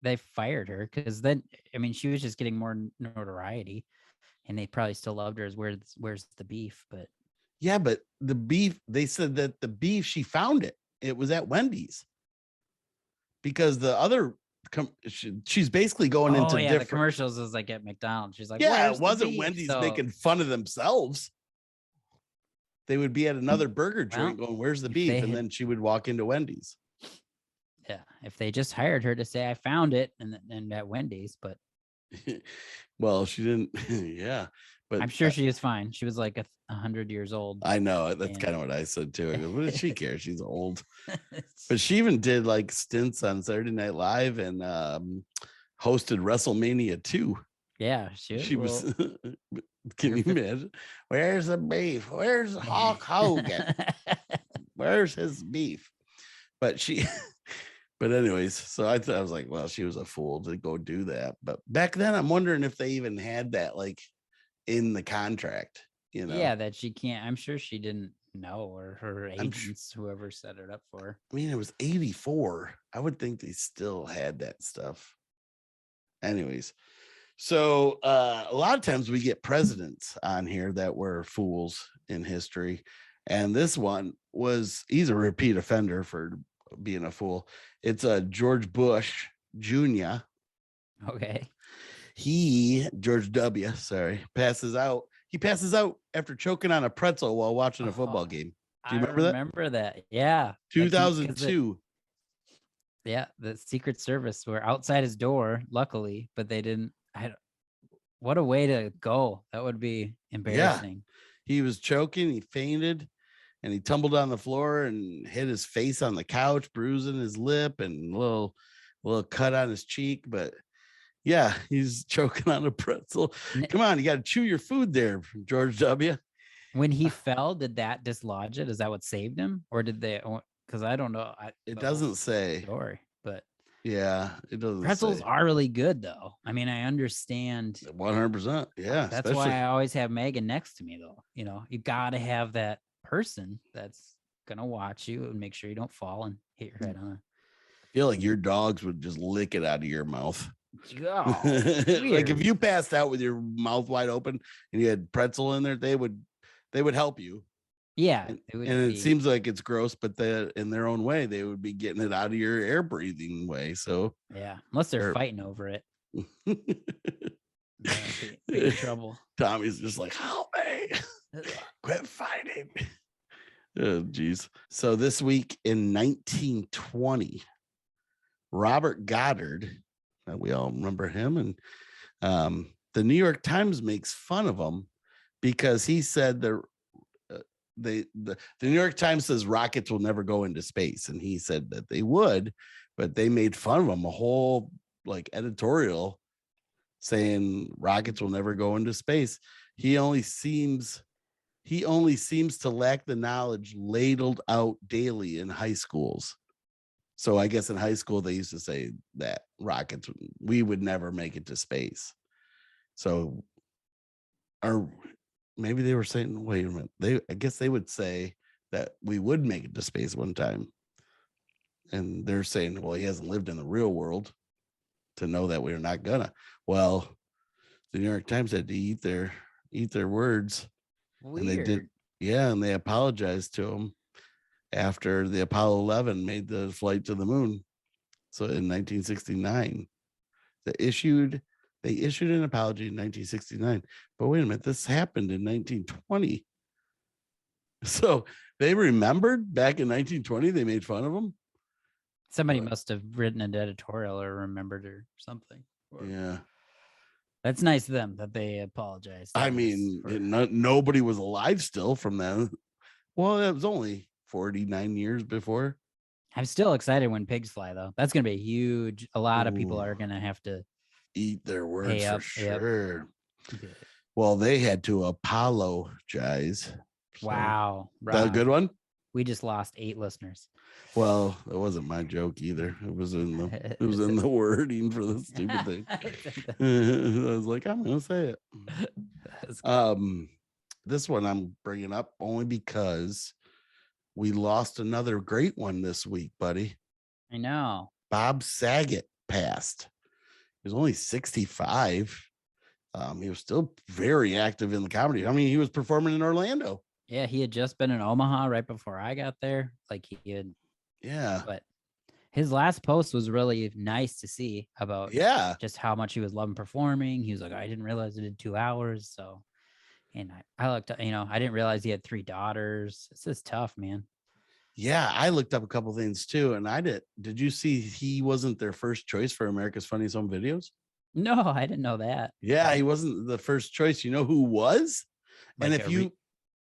They fired her because then, I mean, she was just getting more notoriety, and they probably still loved her as where's the beef. But
yeah, but the beef, they said that the beef, she found it. It was at Wendy's because the other, she's basically going into different.
The commercials is like at McDonald's. She's like,
yeah, it wasn't Wendy's making fun of themselves. They would be at another burger joint going, where's the beef? And then she would walk into Wendy's.
Yeah, if they just hired her to say I found it and at Wendy's, but
well, she didn't. Yeah, but
I'm sure she is fine. She was like 100 years old.
I know, that's kind of what I said too. I go, what does she care? She's old. But she even did like stints on Saturday Night Live and hosted WrestleMania 2.
Yeah,
she was. Can you imagine? Where's the beef? Where's Hulk Hogan? Where's his beef? But but anyways, so I was like, well, she was a fool to go do that. But back then, I'm wondering if they even had that like in the contract,
Yeah, that she can't. I'm sure she didn't know, or her agents, whoever set it up for her.
I mean, it was 84. I would think they still had that stuff. Anyways, so a lot of times we get presidents on here that were fools in history. And this one he's a repeat offender for being a fool. It's George Bush Jr.
Okay.
George W. passes out. He passes out after choking on a pretzel while watching a football game. Do you remember that?
I remember that. Yeah.
2002.
Yeah, the Secret Service were outside his door, luckily, but they didn't. What a way to go. That would be embarrassing.
He was choking, he fainted, and he tumbled on the floor and hit his face on the couch, bruising his lip and a little cut on his cheek. But yeah, he's choking on a pretzel. Come on, you got to chew your food there, George W.
When he fell, did that dislodge it? Is that what saved him? Or did they? Because I don't know.
It doesn't say.
Story, but
yeah, it doesn't.
Pretzels are really good, though. I mean, I understand
100%. Yeah,
that's why I always have Megan next to me, though. You know, you got to have that person that's gonna watch you and make sure you don't fall and hit your head on.
I feel like your dogs would just lick it out of your mouth.
Oh,
like if you passed out with your mouth wide open and you had pretzel in there, they would help you.
Yeah,
it seems like it's gross, but in their own way, they would be getting it out of your air breathing way. So
yeah, unless they're fighting over it, be in trouble.
Tommy's just like, help me, quit fighting. Oh, geez. So this week in 1920, Robert Goddard, we all remember him, and the New York Times makes fun of him because he said the New York Times says rockets will never go into space, and he said that they would, but they made fun of him, a whole like editorial saying rockets will never go into space. He only seems to lack the knowledge ladled out daily in high schools. So I guess in high school they used to say that rockets, we would never make it to space. So maybe they were saying, wait a minute, I guess they would say that we would make it to space one time. And they're saying, well, he hasn't lived in the real world to know that we're not gonna. Well, the New York Times had to eat their words.
Weird.
And they did. Yeah. And they apologized to him after the Apollo 11 made the flight to the moon. So in 1969, they issued an apology in 1969. But wait a minute, this happened in 1920. So they remembered back in 1920, they made fun of him.
Somebody must have written an editorial or remembered or something.
Yeah.
That's nice of them that they apologized.
I mean, nobody was alive still from then. Well, it was only 49 years before.
I'm still excited when pigs fly, though. That's going to be huge. A lot of people are going to have to
eat their words for sure.
Yep.
Well, they had to apologize. So.
Wow.
That a good one?
We just lost 8 listeners.
Well, it wasn't my joke either. It was in the wording for the stupid thing. I was like, I'm gonna say it. This one I'm bringing up only because we lost another great one this week, buddy.
I know.
Bob Saget passed. He was only 65. He was still very active in the comedy. I mean, he was performing in Orlando.
Yeah, he had just been in Omaha right before I got there. Like he had.
Yeah.
But his last post was really nice to see about just how much he was loving performing. He was like, I didn't realize it did 2 hours. So, and I looked, I didn't realize he had 3 daughters. This is tough, man.
Yeah, I looked up a couple things too. And did you see he wasn't their first choice for America's Funniest Home Videos?
No, I didn't know that.
Yeah, he wasn't the first choice. You know who was? Like, and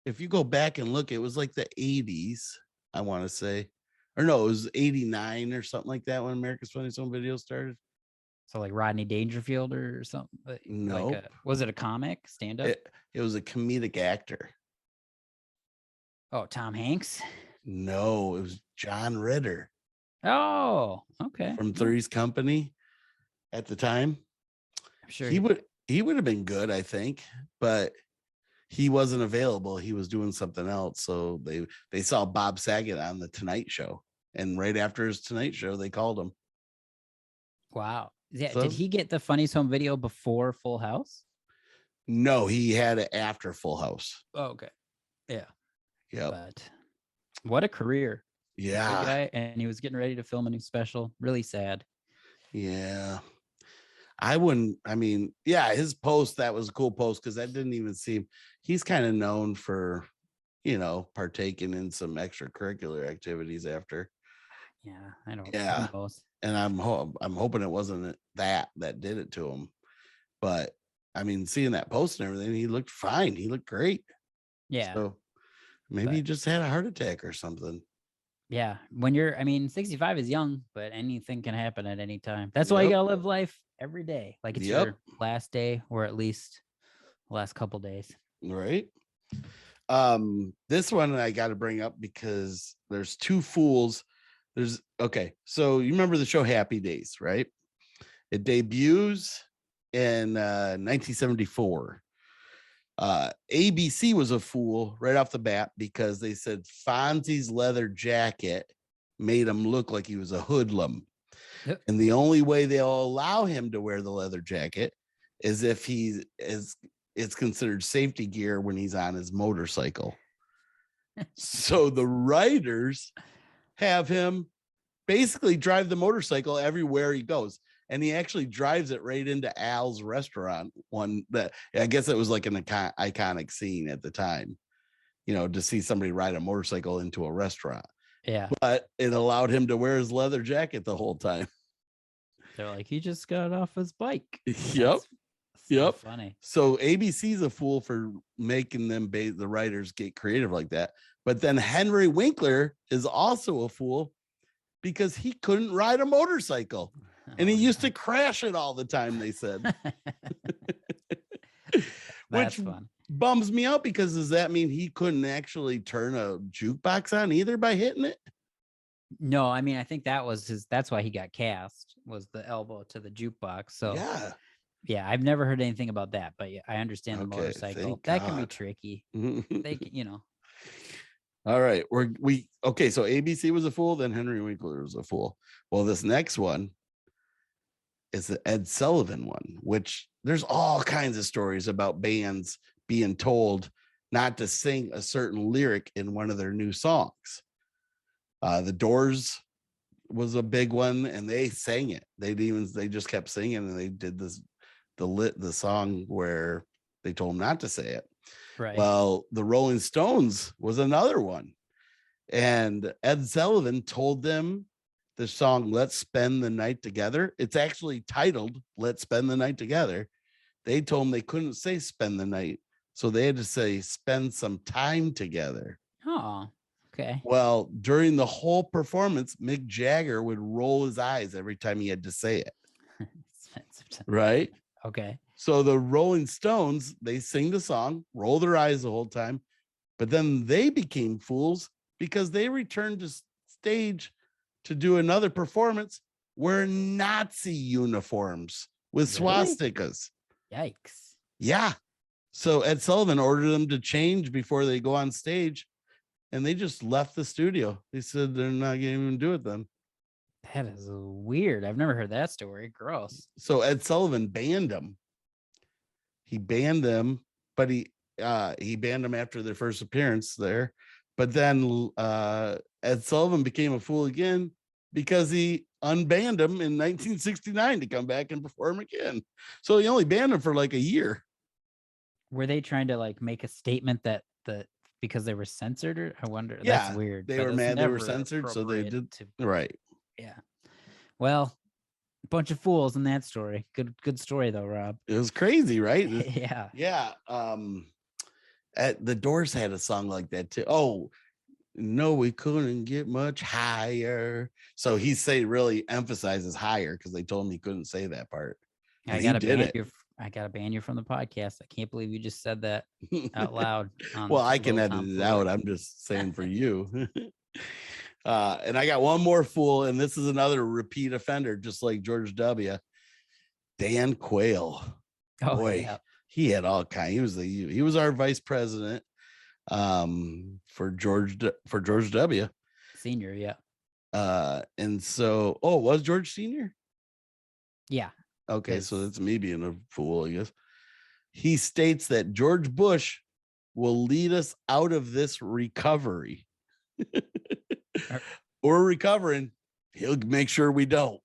if you go back and look, it was like the 80s, I want to say. Or no, it was 89 or something like that when America's Funniest Home Videos started.
So like Rodney Dangerfield or something?
No.
Was it a comic stand-up?
It was a comedic actor.
Oh, Tom Hanks?
No, it was John Ritter.
Oh, okay.
From Three's Company at the time.
I'm sure
he would have been good, I think, but he wasn't available. He was doing something else. So they saw Bob Saget on the Tonight Show. And right after his Tonight Show, they called him.
Wow. Yeah. Did he get the Funniest Home Video before Full House?
No, he had it after Full House.
Oh, okay. Yeah.
Yeah.
But what a career.
Yeah.
Guy, and he was getting ready to film a new special. Really sad.
Yeah. His post, that was a cool post because that didn't even seem, he's kind of known for, partaking in some extracurricular activities after.
Yeah, I know.
Yeah. and I'm hoping it wasn't that did it to him. But I mean, seeing that post and everything, he looked fine. He looked great.
Yeah.
So maybe he just had a heart attack or something.
Yeah. When you're, 65 is young, but anything can happen at any time. That's why you gotta live life every day. Like it's your last day, or at least the last couple days.
Right. This one I got to bring up because there's two fools. So you remember the show Happy Days, right? It debuts in 1974. ABC was a fool right off the bat because they said Fonzie's leather jacket made him look like he was a hoodlum. Yep. And the only way they'll allow him to wear the leather jacket is if it's considered safety gear when he's on his motorcycle. So the writers have him basically drive the motorcycle everywhere he goes. And he actually drives it right into Al's restaurant. One that I guess it was like an iconic scene at the time, to see somebody ride a motorcycle into a restaurant.
Yeah.
But it allowed him to wear his leather jacket the whole time.
They're like, he just got off his bike.
Yep.
So funny.
So ABC's a fool for making them the writers get creative like that. But then Henry Winkler is also a fool because he couldn't ride a motorcycle. And he used to crash it all the time, they said. Which fun. Bums me out because does that mean he couldn't actually turn a jukebox on either by hitting it?
No, I think that's why he got cast, was the elbow to the jukebox. So yeah, I've never heard anything about that, but I understand the motorcycle. That can be tricky. They can,
All right. So ABC was a fool, then Henry Winkler was a fool. Well, this next one is the Ed Sullivan one, which there's all kinds of stories about bands being told not to sing a certain lyric in one of their new songs. The Doors was a big one, and they sang it. They just kept singing, and they did the song where they told them not to say it.
Right.
Well, the Rolling Stones was another one, and Ed Sullivan told them the song "Let's Spend the Night Together." It's actually titled "Let's Spend the Night Together." They told them they couldn't say "spend the night," so they had to say "spend some time together."
Oh, okay.
Well, during the whole performance, Mick Jagger would roll his eyes every time he had to say it. Right?
Okay.
So the Rolling Stones, they sing the song, roll their eyes the whole time, but then they became fools because they returned to stage to do another performance wearing Nazi uniforms with swastikas.
Yikes.
Yeah. So Ed Sullivan ordered them to change before they go on stage, and they just left the studio. They said they're not going to even do it then.
That is weird. I've never heard that story. Gross.
So Ed Sullivan banned them. He banned them, but he banned them after their first appearance there. But then Ed Sullivan became a fool again because he unbanned him in 1969 to come back and perform again. So he only banned him for like a year.
Were they trying to make a statement that because they were censored? Or I wonder. Yeah, that's weird.
They were mad they were censored, so they did. Right.
Yeah. Well, a bunch of fools in that story. Good story though, Rob.
It was crazy, right?
Yeah.
Yeah. The Doors had a song like that too. Oh, no, we couldn't get much higher. So he really emphasizes higher because they told him he couldn't say that part.
I gotta ban you from the podcast. I can't believe you just said that out loud.
Well, I can edit it out. I'm just saying for you. And I got one more fool, and this is another repeat offender, just like George W. Dan Quayle.
Oh,
boy, yeah. He had all kinds. He was our vice president for George W.
Senior, yeah.
And so, was George Senior?
Yeah.
Okay, so that's me being a fool, I guess. He states that George Bush will lead us out of this recovery. We're recovering. He'll make sure we don't.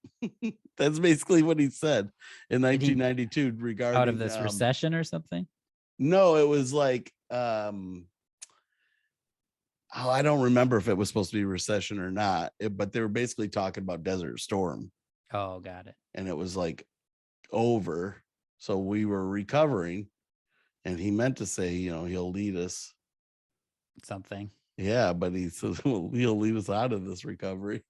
That's basically what he said in 1992 regarding
out of this recession or something.
No, it was like I don't remember if it was supposed to be recession or not, but they were basically talking about Desert Storm.
Oh, got it.
and it was like over. So we were recovering, and he meant to say, he'll lead us.
Something.
Yeah, but he says, well, he'll lead us out of this recovery.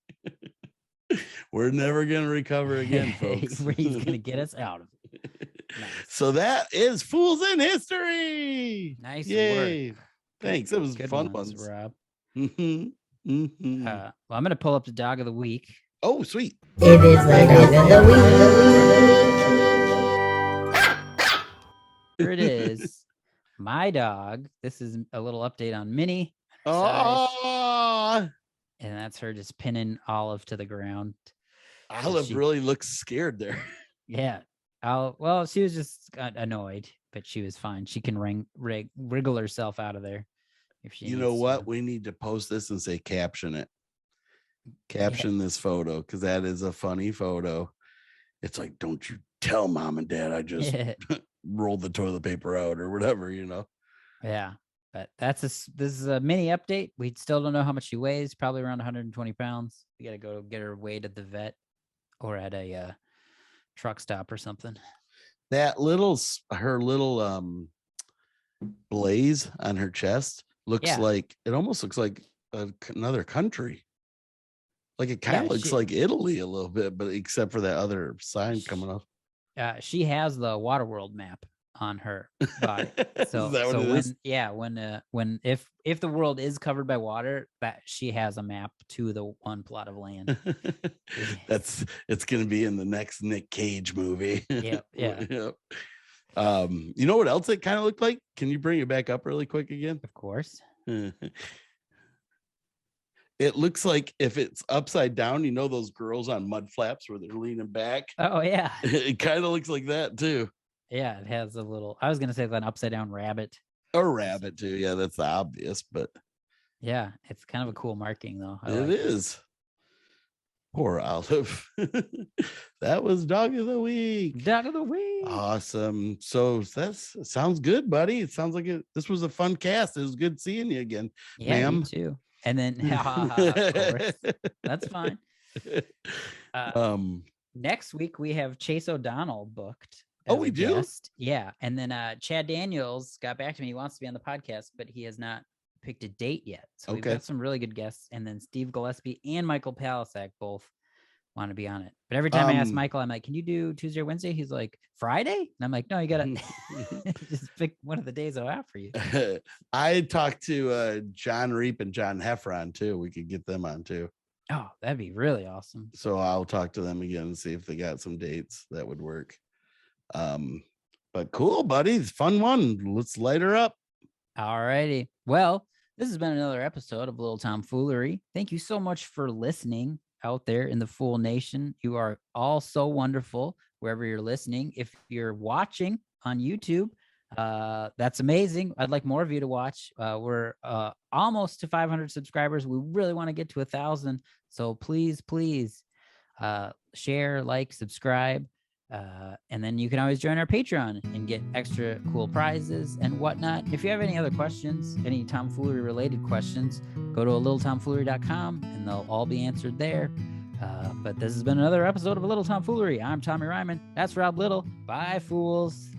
We're never going to recover again, folks.
He's going to get us out of it. Nice.
So that is Fools in History.
Nice
Yay.
work.
Thanks. It was
Good
fun
ones,
ones.
Rob.
Mhm. Mhm.
Well, I'm going to pull up the dog of the week.
Oh, sweet.
It is the dog of the week.
Here it is. My dog. This is a little update on Minnie.
Oh,
And that's her just pinning Olive to the ground.
Olive really looks scared there.
Yeah. Well, she was just annoyed, but she was fine. She can wriggle herself out of there if she
You know
needs
what?
to.
We need to post this and say caption it. Caption this photo, because that is a funny photo. It's like, don't you tell mom and dad I just rolled the toilet paper out or whatever,
Yeah. But this is a mini update. We still don't know how much she weighs, probably around 120 pounds. We got to go get her weighed at the vet or at a truck stop or something.
That her little blaze on her chest looks like, it almost looks like another country. Like it kind of looks like Italy a little bit, but except for that other sign coming up.
She has the Waterworld map on her body. So,
Is that what it is?
if the world is covered by water, that she has a map to the one plot of land.
It's going to be in the next Nick Cage movie.
Yeah.
You know what else it kind of looked like? Can you bring it back up really quick again?
Of course.
It looks like if it's upside down, those girls on mud flaps where they're leaning back.
Oh yeah.
It kind of looks like that too.
Yeah, it has a little, I was going to say an upside down rabbit.
Or rabbit too. Yeah, that's obvious, but
yeah, it's kind of a cool marking though.
It is. Poor Olive. That was Dog of the Week.
Dog of the Week.
Awesome. So sounds good, buddy. It sounds like this was a fun cast. It was good seeing you again.
Yeah,
ma'am.
me too. And then of course, that's fine. Next week we have Chase O'Donnell booked.
Oh, we do?
Guest. Yeah. And then Chad Daniels got back to me. He wants to be on the podcast, but he has not picked a date yet. So we've got some really good guests. And then Steve Gillespie and Michael Palisak both want to be on it. But every time I ask Michael, I'm like, can you do Tuesday or Wednesday? He's like, Friday? And I'm like, no, you got to just pick one of the days I'll have for you.
I talked to John Reap and John Heffron too. We could get them on too.
Oh, that'd be really awesome.
So I'll talk to them again and see if they got some dates that would work. But cool, buddy. Fun one. Let's light her up.
All righty. Well, this has been another episode of Little Tom Foolery. Thank you so much for listening out there in the Fool Nation. You are all so wonderful wherever you're listening. If you're watching on YouTube, that's amazing. I'd like more of you to watch. We're almost to 500 subscribers. We really want to get to 1,000. So please share, like, subscribe. And then you can always join our Patreon and get extra cool prizes and whatnot. If you have any other questions, any tomfoolery related questions, go to alittletomfoolery.com and they'll all be answered there. But this has been another episode of A Little Tomfoolery. I'm Tommy Ryman. That's Rob Little. Bye, fools.